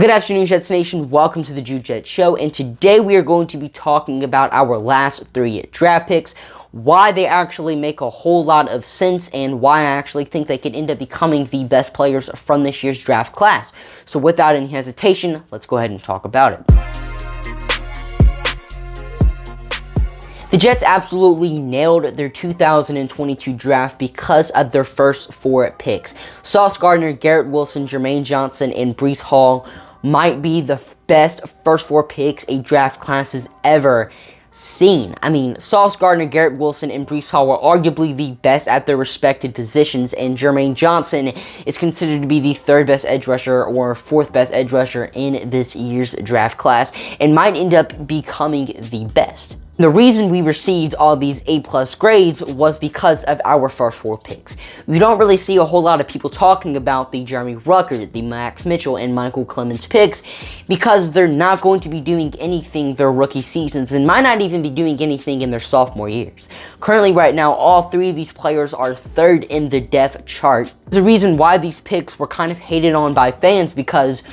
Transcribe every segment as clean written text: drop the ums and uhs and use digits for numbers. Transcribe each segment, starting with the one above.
Good afternoon, Jets Nation. Welcome to the Jude Jet Show, and today we are going to be talking about our last 3 draft picks, why they actually make a whole lot of sense, and why I actually think they could end up becoming the best players from this year's draft class. So without any hesitation, let's go ahead and talk about it. The Jets absolutely nailed their 2022 draft because of their first 4 picks. Sauce Gardner, Garrett Wilson, Jermaine Johnson, and Breece Hall might be the best first 4 picks a draft class has ever seen. I mean, Sauce Gardner, Garrett Wilson, and Breece Hall were arguably the best at their respected positions, and Jermaine Johnson is considered to be the 3rd best edge rusher or 4th best edge rusher in this year's draft class, and might end up becoming the best. The reason we received all these A+ grades was because of our first 4 picks. We don't really see a whole lot of people talking about the Jeremy Ruckert, the Max Mitchell, and Michael Clemens picks because they're not going to be doing anything their rookie seasons and might not even be doing anything in their sophomore years. Currently, right now, all 3 of these players are 3rd in the depth chart. The reason why these picks were kind of hated on by fans because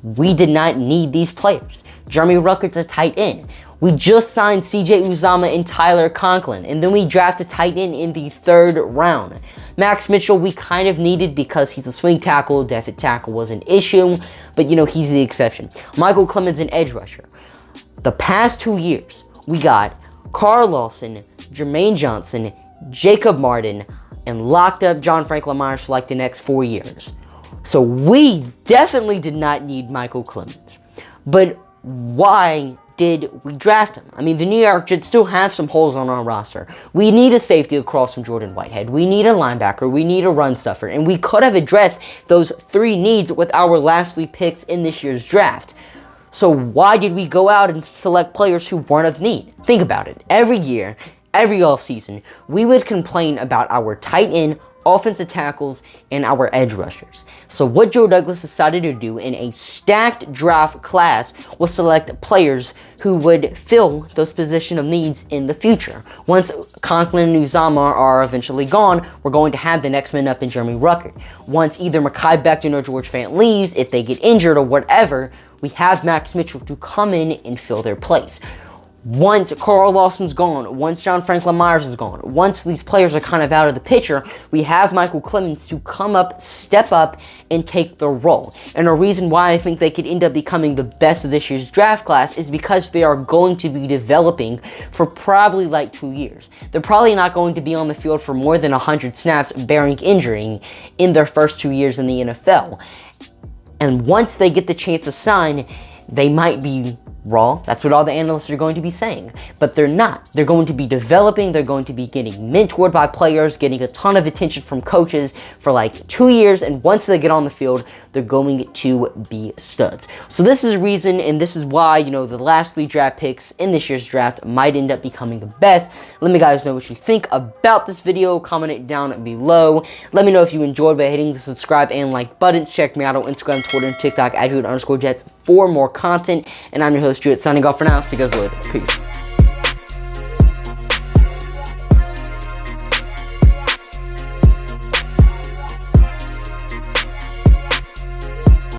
we did not need these players. Jeremy Ruckert's a tight end. We just signed CJ Uzomah and Tyler Conklin, and then we drafted tight end in the 3rd round. Max Mitchell we kind of needed because he's a swing tackle. Depth at tackle was an issue, but he's the exception. Michael Clemens, an edge rusher. The past 2 years, we got Carl Lawson, Jermaine Johnson, Jacob Martin, and locked up John Franklin Myers for like the next 4 years. So we definitely did not need Michael Clemens. But why did we draft him? I mean, the New York Jets still have some holes on our roster. We need a safety across from Jordan Whitehead. We need a linebacker. We need a run stuffer. And we could have addressed those 3 needs with our last 3 picks in this year's draft. So why did we go out and select players who weren't of need? Think about it. Every year, every offseason, we would complain about our tight end, offensive tackles, and our edge rushers. So what Joe Douglas decided to do in a stacked draft class was select players who would fill those position of needs in the future. Once Conklin and Uzomah are eventually gone, we're going to have the next man up in Jeremy Ruckert. Once either Mekhi Becton or George Fant leaves, if they get injured or whatever, we have Max Mitchell to come in and fill their place. Once Carl Lawson's gone, once John Franklin Myers is gone, once these players are kind of out of the picture, we have Michael Clemens to come up, step up, and take the role. And the reason why I think they could end up becoming the best of this year's draft class is because they are going to be developing for probably like 2 years. They're probably not going to be on the field for more than 100 snaps bearing injury in their first 2 years in the NFL. And once they get the chance to sign, they might be raw. That's what all the analysts are going to be saying. But they're not. They're going to be developing. They're going to be getting mentored by players, getting a ton of attention from coaches for like 2 years. And once they get on the field, they're going to be studs. So this is the reason, and this is why, the last 3 draft picks in this year's draft might end up becoming the best. Let me guys know what you think about this video. Comment it down below. Let me know if you enjoyed by hitting the subscribe and like buttons. Check me out on Instagram, Twitter, and TikTok at @Jude_Jets for more content. And I'm your host, Jude, signing off for now. See you guys later. Peace.